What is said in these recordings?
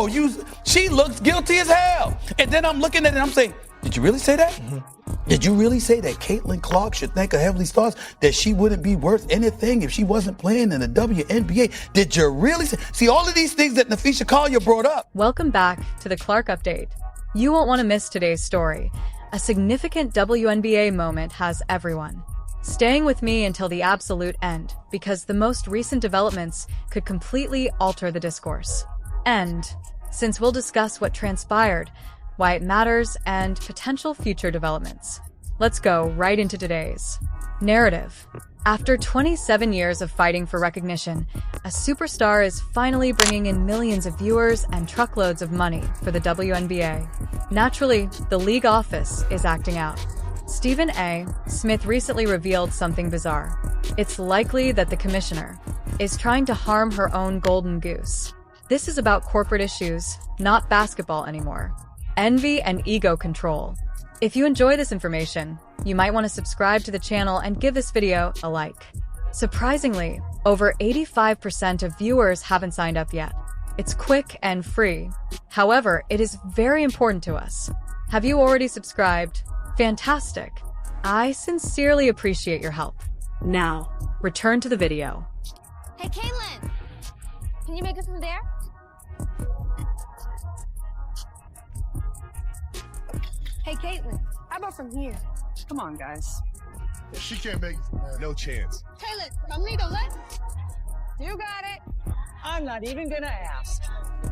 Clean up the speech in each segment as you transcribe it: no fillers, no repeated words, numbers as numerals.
no, she looks guilty as hell. And then I'm looking at it and I'm saying, did you really say that? Mm-hmm. Did you really say that Caitlin Clark should thank her Heavenly Stars, that she wouldn't be worth anything if she wasn't playing in the WNBA? Did you really say? See, all of these things that Nafisha Collier brought up. Welcome back to the Clark Update. You won't want to miss today's story. A significant WNBA moment has everyone staying with me until the absolute end, because the most recent developments could completely alter the discourse. And since we'll discuss what transpired, why it matters, and potential future developments, let's go right into today's narrative. After 27 years of fighting for recognition, a superstar is finally bringing in millions of viewers and truckloads of money for the WNBA. Naturally, the league office is acting out. Stephen A. Smith recently revealed something bizarre. It's likely that the commissioner is trying to harm her own golden goose. This is about corporate issues, not basketball anymore. Envy and ego control. If you enjoy this information, you might want to subscribe to the channel and give this video a like. Surprisingly, over 85% of viewers haven't signed up yet. It's quick and free. However, it is very important to us. Have you already subscribed? Fantastic. I sincerely appreciate your help. Now, return to the video. Hey, Caitlin! Can you make it from there? Hey, Caitlin, how about from here? Come on, guys. She can't make it. No chance. Caitlin, from me to left? You got it. I'm not even gonna ask.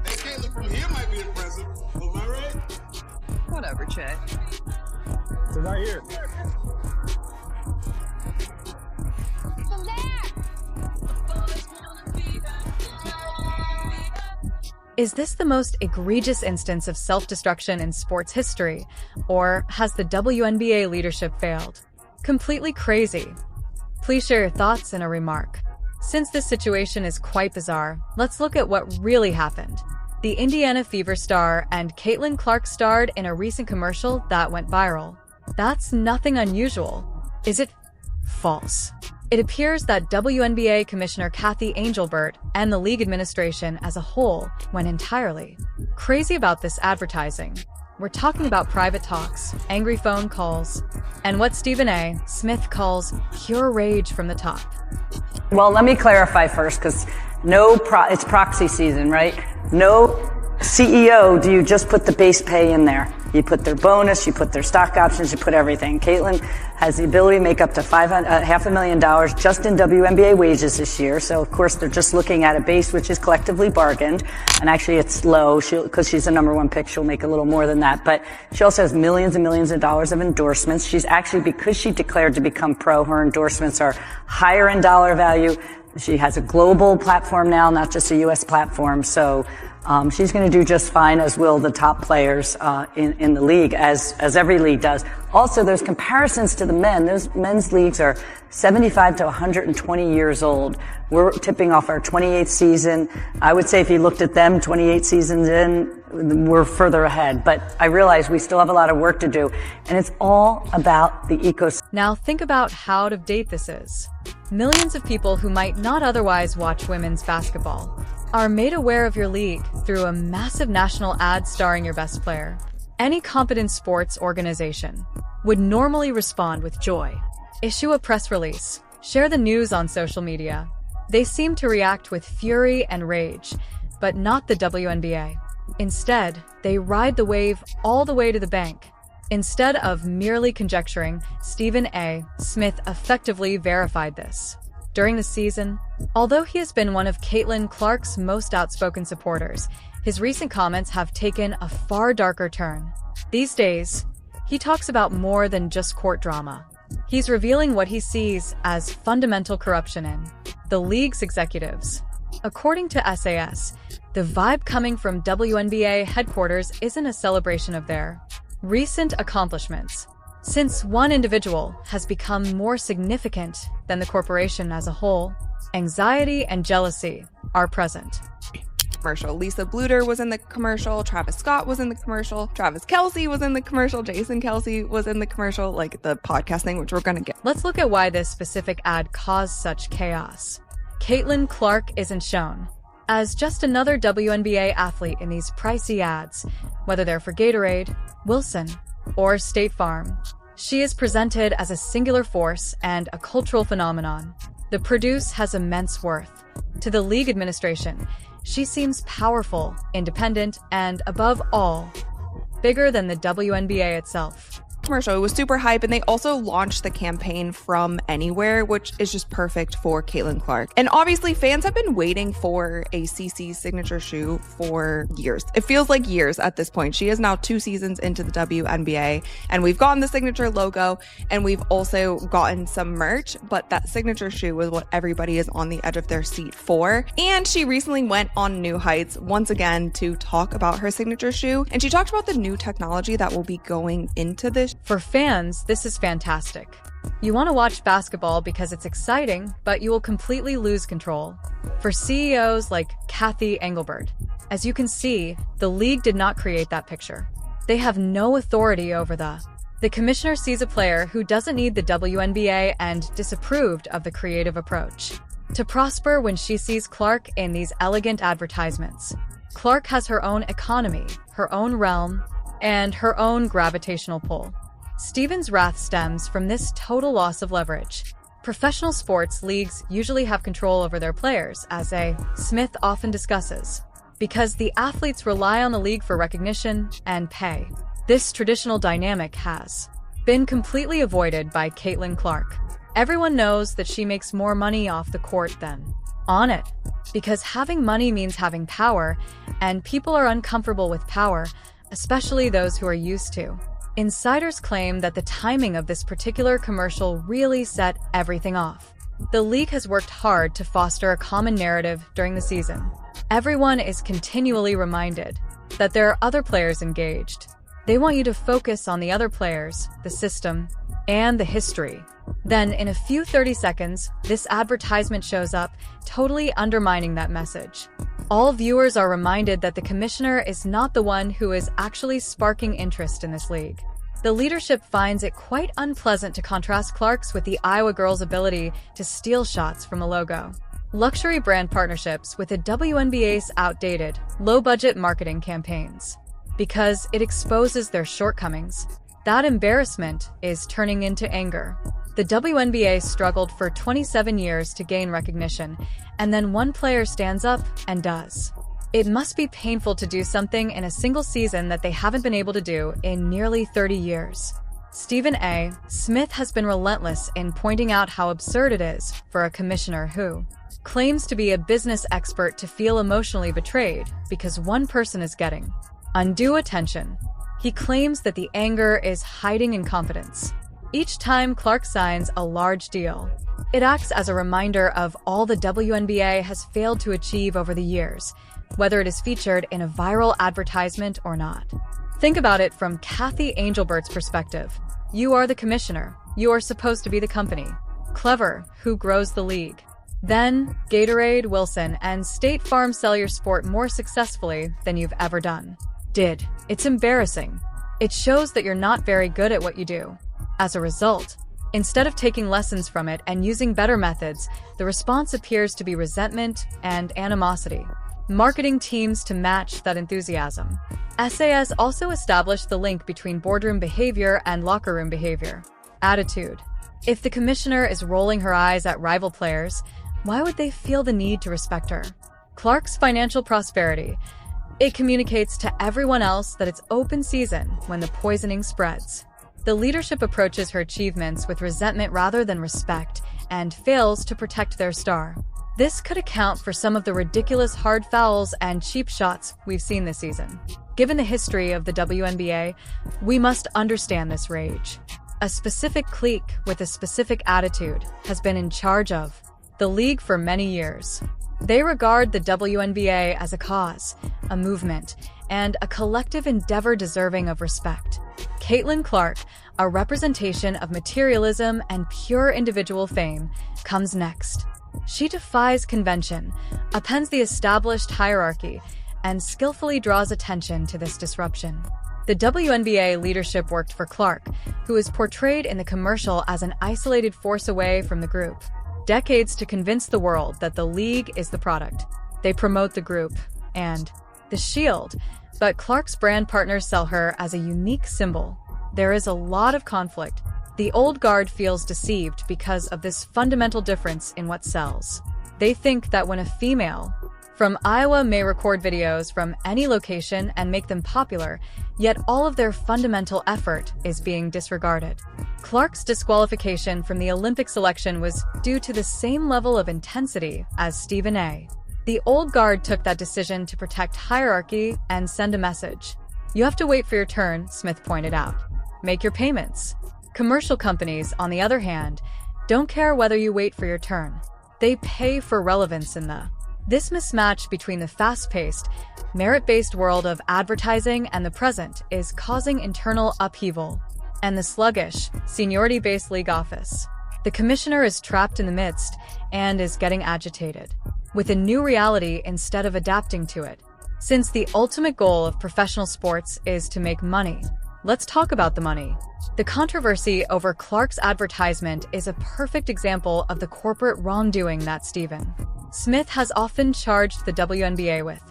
Hey, Caitlin from here might be impressive. Am I right? Whatever, Chet. So right here. From there! Is this the most egregious instance of self-destruction in sports history, or has the WNBA leadership failed? Completely crazy. Please share your thoughts in a remark. Since this situation is quite bizarre, let's look at what really happened. The Indiana Fever star and Caitlin Clark starred in a recent commercial that went viral. That's nothing unusual. Is it false? It appears that WNBA Commissioner Kathy Angelbert and the league administration as a whole went entirely crazy about this advertising. We're talking about private talks, angry phone calls, and what Stephen A. Smith calls pure rage from the top. Well, let me clarify first, because it's proxy season, right? No CEO do you just put the base pay in there. You put their bonus, you put their stock options, you put everything. Caitlin has the ability to make up to $500,000 just in WNBA wages this year. So, of course, they're just looking at a base which is collectively bargained. And actually, it's low because she's the #1 pick. She'll make a little more than that. But she also has millions and millions of dollars of endorsements. She's actually, because she declared to become pro, her endorsements are higher in dollar value. She has a global platform now, not just a U.S. platform. So she's going to do just fine, as will the top players in the league, as every league does. Also, there's comparisons to the men. Those men's leagues are 75 to 120 years old. We're tipping off our 28th season. I would say if you looked at them 28 seasons in, we're further ahead. But I realize we still have a lot of work to do. And it's all about the ecosystem. Now think about how out of date this is. Millions of people who might not otherwise watch women's basketball are made aware of your league through a massive national ad starring your best player. Any competent sports organization would normally respond with joy, issue a press release, share the news on social media. They seem to react with fury and rage, but not the WNBA. Instead, they ride the wave all the way to the bank. Instead of merely conjecturing, Stephen A. Smith effectively verified this. During the season, although he has been one of Caitlin Clark's most outspoken supporters, his recent comments have taken a far darker turn. These days, he talks about more than just court drama. He's revealing what he sees as fundamental corruption in the league's executives. According to SAS, the vibe coming from WNBA headquarters isn't a celebration of their recent accomplishments, since one individual has become more significant than the corporation as a whole. Anxiety and jealousy are present. Commercial. Lisa Bluter was in the commercial, Travis Scott was in the commercial, Travis Kelce was in the commercial, Jason Kelce was in the commercial, like the podcast thing, which we're gonna get. Let's look at why this specific ad caused such chaos. Caitlin Clark isn't shown. as just another WNBA athlete in these pricey ads, whether they're for Gatorade, Wilson, or State Farm. She is presented as a singular force and a cultural phenomenon. The produce has immense worth. To the league administration, she seems powerful, independent, and above all, bigger than the WNBA itself. Commercial. It was super hype, and they also launched the campaign from anywhere, which is just perfect for Caitlin Clark. And obviously, fans have been waiting for a CC's signature shoe for years. It feels like years at this point. She is now 2 seasons into the WNBA, and we've gotten the signature logo, and we've also gotten some merch, but that signature shoe is what everybody is on the edge of their seat for. And she recently went on New Heights once again to talk about her signature shoe, and she talked about the new technology that will be going into this. For fans, this is fantastic. You want to watch basketball because it's exciting, but you will completely lose control. For CEOs like Kathy Engelbert, as you can see, the league did not create that picture. They have no authority over the commissioner sees a player who doesn't need the WNBA and disapproved of the creative approach. To prosper when she sees Clark in these elegant advertisements. Clark has her own economy, her own realm, and her own gravitational pull. Stephen's wrath stems from this total loss of leverage. Professional sports leagues usually have control over their players, as Smith often discusses, because the athletes rely on the league for recognition and pay. This traditional dynamic has been completely avoided by Caitlin Clark. Everyone knows that she makes more money off the court than on it, because having money means having power, and people are uncomfortable with power, especially those who are used to. Insiders claim that the timing of this particular commercial really set everything off. The league has worked hard to foster a common narrative during the season. Everyone is continually reminded that there are other players engaged. They want you to focus on the other players, the system, and the history. Then, in a few 30 seconds, this advertisement shows up, totally undermining that message. All viewers are reminded that the commissioner is not the one who is actually sparking interest in this league. The leadership finds it quite unpleasant to contrast Clark's with the Iowa girls' ability to steal shots from a logo. Luxury brand partnerships with the WNBA's outdated, low-budget marketing campaigns. Because it exposes their shortcomings. That embarrassment is turning into anger. The WNBA struggled for 27 years to gain recognition, and then one player stands up and does. It must be painful to do something in a single season that they haven't been able to do in nearly 30 years. Stephen A. Smith has been relentless in pointing out how absurd it is for a commissioner who claims to be a business expert to feel emotionally betrayed because one person is getting undue attention. He claims that the anger is hiding in confidence. Each time Clark signs a large deal, it acts as a reminder of all the WNBA has failed to achieve over the years, whether it is featured in a viral advertisement or not. Think about it from Kathy Engelbert's perspective. You are the commissioner. You are supposed to be the company. Clever, who grows the league. Then, Gatorade, Wilson, and State Farm sell your sport more successfully than you've ever done. It's embarrassing. It shows that you're not very good at what you do. As a result, instead of taking lessons from it and using better methods, the response appears to be resentment and animosity. Marketing teams to match that enthusiasm. SAS also established the link between boardroom behavior and locker room behavior. Attitude. If the commissioner is rolling her eyes at rival players, why would they feel the need to respect her? Clark's financial prosperity. It communicates to everyone else that it's open season when the poisoning spreads. The leadership approaches her achievements with resentment rather than respect and fails to protect their star. This could account for some of the ridiculous hard fouls and cheap shots we've seen this season. Given the history of the WNBA, we must understand this rage. A specific clique with a specific attitude has been in charge of the league for many years. They regard the WNBA as a cause, a movement, and a collective endeavor deserving of respect. Caitlin Clark, a representation of materialism and pure individual fame, comes next. She defies convention, upends the established hierarchy, and skillfully draws attention to this disruption. The WNBA leadership worked for Clark, who is portrayed in the commercial as an isolated force away from the group. Decades to convince the world that the league is the product. They promote the group and the shield, but Clark's brand partners sell her as a unique symbol. There is a lot of conflict. The old guard feels deceived because of this fundamental difference in what sells. They think that when a female from Iowa may record videos from any location and make them popular, yet all of their fundamental effort is being disregarded. Clark's disqualification from the Olympic selection was due to the same level of intensity as Stephen A. The old guard took that decision to protect hierarchy and send a message. You have to wait for your turn, Smith pointed out. Make your payments. Commercial companies, on the other hand, don't care whether you wait for your turn. They pay for relevance in This mismatch between the fast-paced, merit-based world of advertising and the present is causing internal upheaval. And the sluggish, seniority-based league office. The commissioner is trapped in the midst and is getting agitated, with a new reality instead of adapting to it. Since the ultimate goal of professional sports is to make money, let's talk about the money. The controversy over Clark's advertisement is a perfect example of the corporate wrongdoing that Stephen Smith has often charged the WNBA with.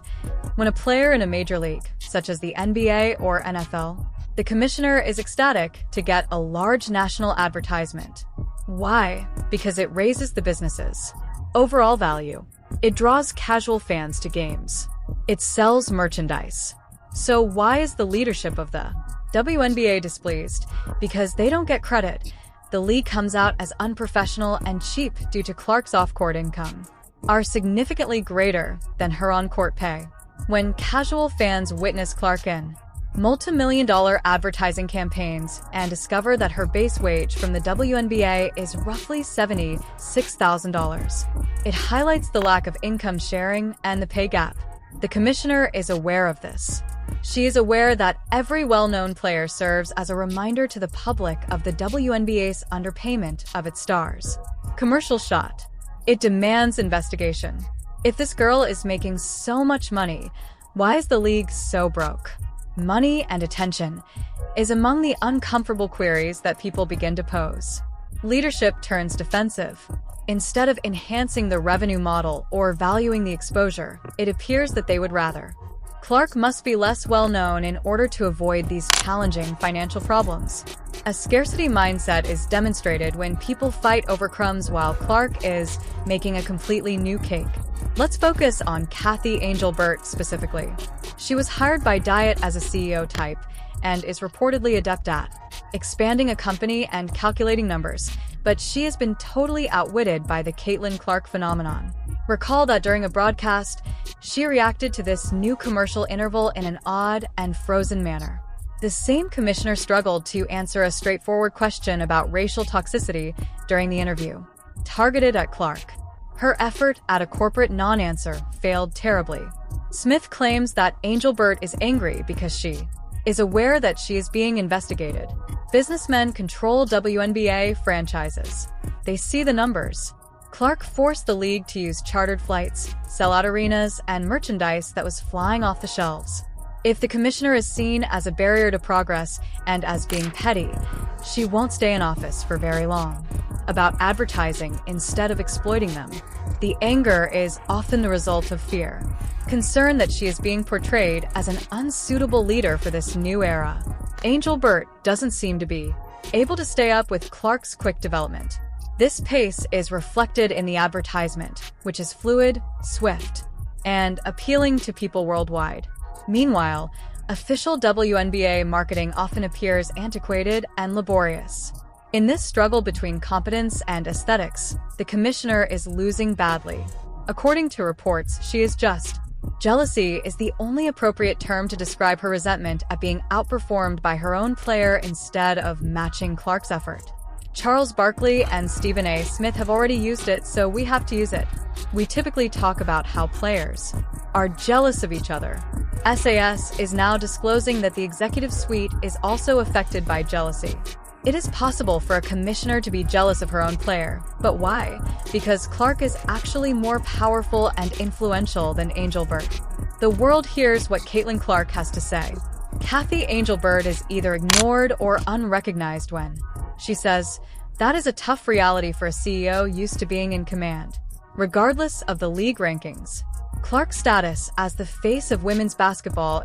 When a player in a major league, such as the NBA or NFL, the commissioner is ecstatic to get a large national advertisement. Why? Because it raises the business's overall value. It draws casual fans to games. It sells merchandise. So why is the leadership of the WNBA displeased? Because they don't get credit. The league comes out as unprofessional and cheap due to Clark's off-court income are significantly greater than her on-court pay. When casual fans witness Clark in multi-million-dollar advertising campaigns and discover that her base wage from the WNBA is roughly $76,000, it highlights the lack of income sharing and the pay gap. The commissioner is aware of this. She is aware that every well-known player serves as a reminder to the public of the WNBA's underpayment of its stars. Commercial shot. It demands investigation. If this girl is making so much money, why is the league so broke? Money and attention is among the uncomfortable queries that people begin to pose. Leadership turns defensive. Instead of enhancing the revenue model or valuing the exposure, it appears that they would rather. Clark must be less well-known in order to avoid these challenging financial problems. A scarcity mindset is demonstrated when people fight over crumbs while Clark is making a completely new cake. Let's focus on Kathy Angel-Burt specifically. She was hired by Diet as a CEO type and is reportedly adept at expanding a company and calculating numbers, but she has been totally outwitted by the Caitlin Clark phenomenon. Recall that during a broadcast, she reacted to this new commercial interval in an odd and frozen manner. The same commissioner struggled to answer a straightforward question about racial toxicity during the interview, targeted at Clark. Her effort at a corporate non-answer failed terribly. Smith claims that Angel-Burt is angry because she is aware that she is being investigated. Businessmen control WNBA franchises. They see the numbers. Clark forced the league to use chartered flights, sell out arenas, and merchandise that was flying off the shelves. If the commissioner is seen as a barrier to progress and as being petty, she won't stay in office for very long. About advertising instead of exploiting them. The anger is often the result of fear, concern that she is being portrayed as an unsuitable leader for this new era. Angel-Burt doesn't seem to be able to stay up with Clark's quick development. This pace is reflected in the advertisement, which is fluid, swift, and appealing to people worldwide. Meanwhile, official WNBA marketing often appears antiquated and laborious. In this struggle between competence and aesthetics, the commissioner is losing badly. According to reports, she is just. Jealousy is the only appropriate term to describe her resentment at being outperformed by her own player instead of matching Clark's effort. Charles Barkley and Stephen A. Smith have already used it, so we have to use it. We typically talk about how players are jealous of each other. SAS is now disclosing that the executive suite is also affected by jealousy. It is possible for a commissioner to be jealous of her own player, but why? Because Clark is actually more powerful and influential than Angel-Burt. The world hears what Caitlin Clark has to say. Kathy Angel-Burt is either ignored or unrecognized when she says, "That is a tough reality for a CEO used to being in command." regardless of the league rankings. Clark's status as the face of women's basketball